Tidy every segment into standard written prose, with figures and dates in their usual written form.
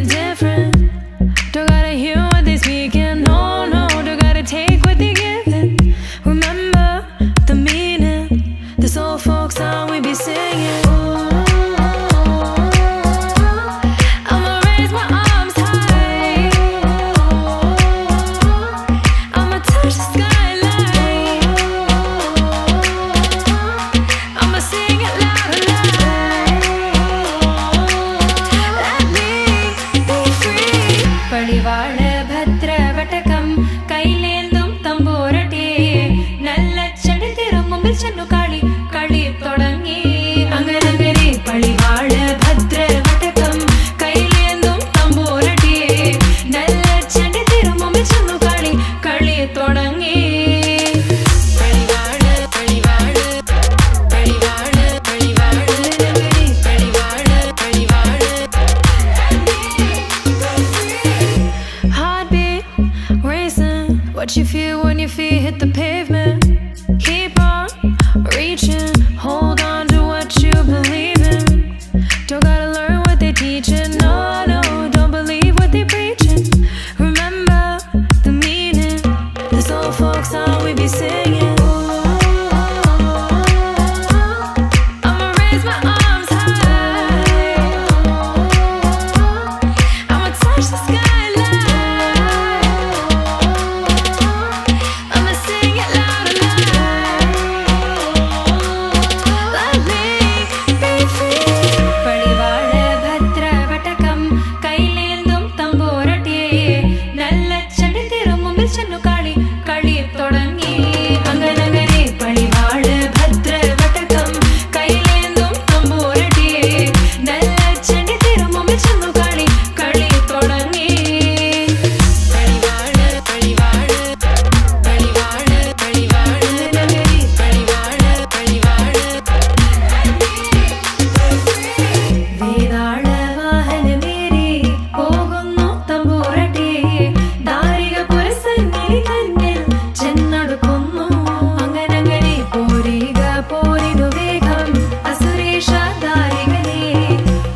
feeling different. Don't gotta hear what they speaking, no, no. Don't gotta take what they giving. Remember the meaning, this old folk song we be singing. I'ma raise my arms high, I'ma touch the skyline, I'ma sing it loud and loud. Let me be free. പടിവാള ഭദ്രവടകം കൈലേന്തും തമ്പൂരട്ടെ നല്ല ചെടി തിരുമുമ്പിൽ ചെന്നു കളി കളി തുടങ്ങി അങ്ങനെ പടിവാള ഭദ്രവടകം കൈലേന്തും തമ്പൂരട്ടെ നല്ല ചെടി തിരുമുമ്പിൽ ചെന്നു കളി കളി തുടങ്ങി Heartbeat racing, what you feel when your feet hit the pavement. Keep on reaching, hold on to what you believe in. Don't gotta learn what they teaching, no, no, don't believe what they preaching. Remember the meaning, this old folk song we be singing. I'ma raise my arms high, I'ma touch the skyline, I'ma sing it loud and loud. Let me be free. പടിവാള ഭദ്രവടകം കൈലേന്തും തമ്പൂരട്ടെ നല്ല ചെടി തിരുമുമ്പിൽ ചെന്നു കളി കളി തുടങ്ങി അങ്ങനെ പടിവാള ഭദ്രവടകം കൈലേന്തും തമ്പൂരട്ടെ നല്ല ചെടി തിരുമുമ്പിൽ ചെന്നു കളി കളി തുടങ്ങി വേതാള വാഹനമേറി പോകുന്നു തമ്പൂരട്ടെ ദാരിക പുരസന്നിധി തന്നിൽ ചെന്നടുക്കുന്നു അങ്ങനെ പോരിക പോരിനു വേഗം അസുരേഷ ദാരികനെ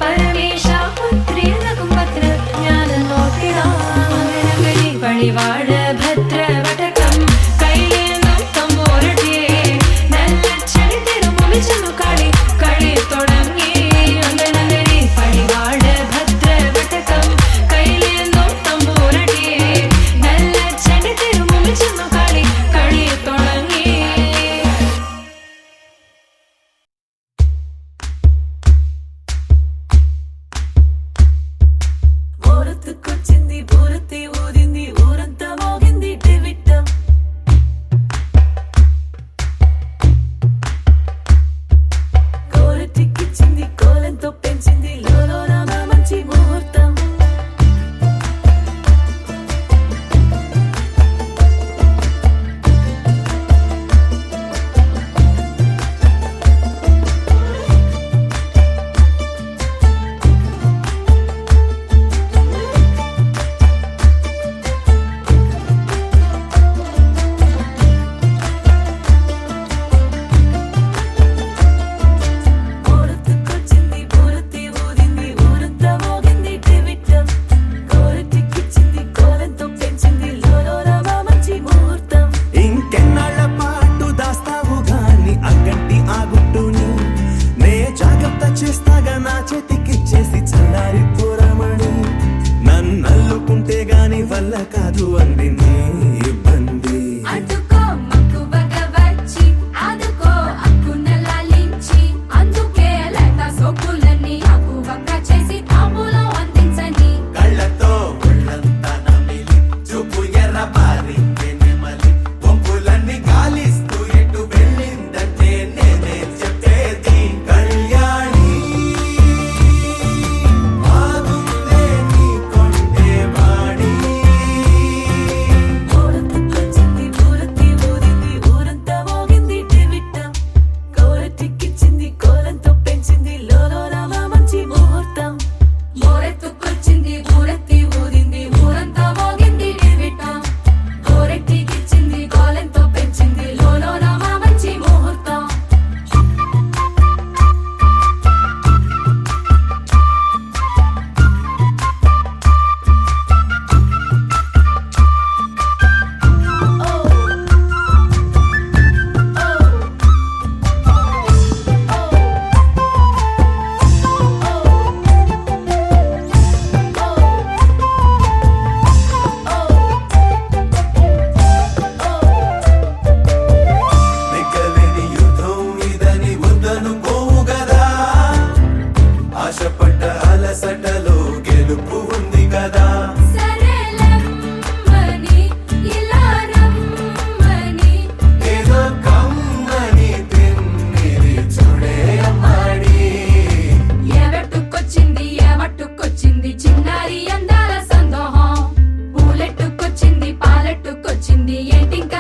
പരമേശ പുത്രിയനകും പത്ര ഞാൻ നോക്കിടാം അങ്ങനെ പടിവാള ഭദ്രവടകം കൈലേന്തും തമ്പൂരട്ടെ നല്ല ചെടി തിരുമുമ്പിൽ ചെന്നു കളി കളി തുടങ്ങി അങ്ങനെ പടിവാള ഭദ്രവടകം കൈലേന്തും തമ്പൂരട്ടെ നല്ല ചെടി തിരുമുമ്പിൽ ചെന്നു കളി കളി തുടങ്ങി ఓరతుకొచ్చింది పూరతి ఊరింది ఊరంతా మోగింది టివిట్టం కోరటికిచ్చింది కోలంతో పెంచింది లోలోన మంచి ముహూర్తం ఓరతుకొచ్చింది పూరతి ఊరింది ఊరంతా మోగింది టివిట్టం కోరటికిచ్చింది కోలంతో పెంచింది లోలోన మంచి ముహూర్తం ఇంకెన్నాళ్ళ పాటు దాస్తావు గాని అగ్గంటి ఆ గుట్టుని నే జాగ్రత్త చేస్తాగా నా చేతికిచ్చేసి చల్లారిపోరమణి నన్నల్లుకుంటే గాని వల్ల కాదు అంది నీ ఇబ్బంది అడ్డుకో మక్కువగా వచ్చి ఆదుకో అక్కున లాలించి అందుకే లేత సోకులన్నీ అక్కువగా చేసి తాంబూలం అందించని కళ్ళతో ఒళ్ళంతా నమిలి చూపు ఎర్ర బారి నెమలి పొంపులన్నీ గాలిస్తూ ఎటు వెళ్ళిందంటే నేనే చెప్పేది కళ్యాణి ఆగుందే నీ కొండే వాడి చిన్నారి అందాల సందోహం పూలెట్టుకొచ్చింది పాలెట్టుకొచ్చింది ఏంటింక